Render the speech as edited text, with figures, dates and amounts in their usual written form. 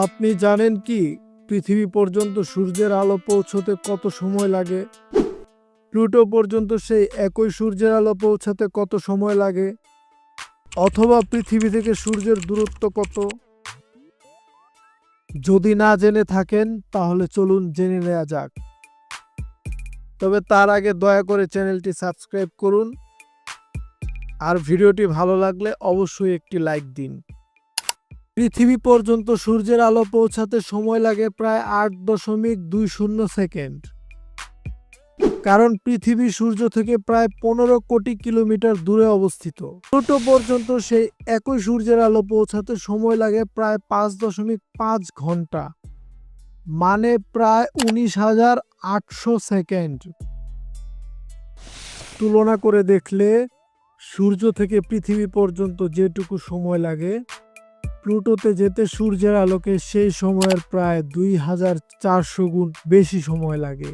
আপনি জানেন কি পৃথিবী পর্যন্ত সূর্যের আলো পৌঁছতে কত সময় লাগে? প্লুটো পর্যন্ত সেই একই সূর্যের আলো পৌঁছাতে কত সময় লাগে? অথবা পৃথিবী থেকে সূর্যের দূরত্ব কত? যদি না জেনে থাকেন তাহলে চলুন জেনে নেওয়া যাক। তবে তার আগে দয়া করে চ্যানেলটি সাবস্ক্রাইব করুন আর ভিডিওটি ভালো লাগলে অবশ্যই একটি লাইক দিন। পৃথিবী পর্যন্ত সূর্যের আলো পৌঁছাতে সময় লাগে প্রায় 8.20 সেকেন্ড। কারণ পৃথিবী সূর্য থেকে প্রায় 15 কোটি কিলোমিটার দূরে অবস্থিত। প্লুটো পর্যন্ত সেই একই সূর্যের আলো পৌঁছাতে সময় লাগে প্রায় 5.5 ঘন্টা, মানে প্রায় 19,800 সেকেন্ড। তুলনা করে দেখলে সূর্য থেকে পৃথিবী পর্যন্ত যেটুকু সময় লাগে, প্লুটোতে যেতে সূর্যের আলোকে সেই সময়ের প্রায় 2,400 গুণ বেশি সময় লাগে।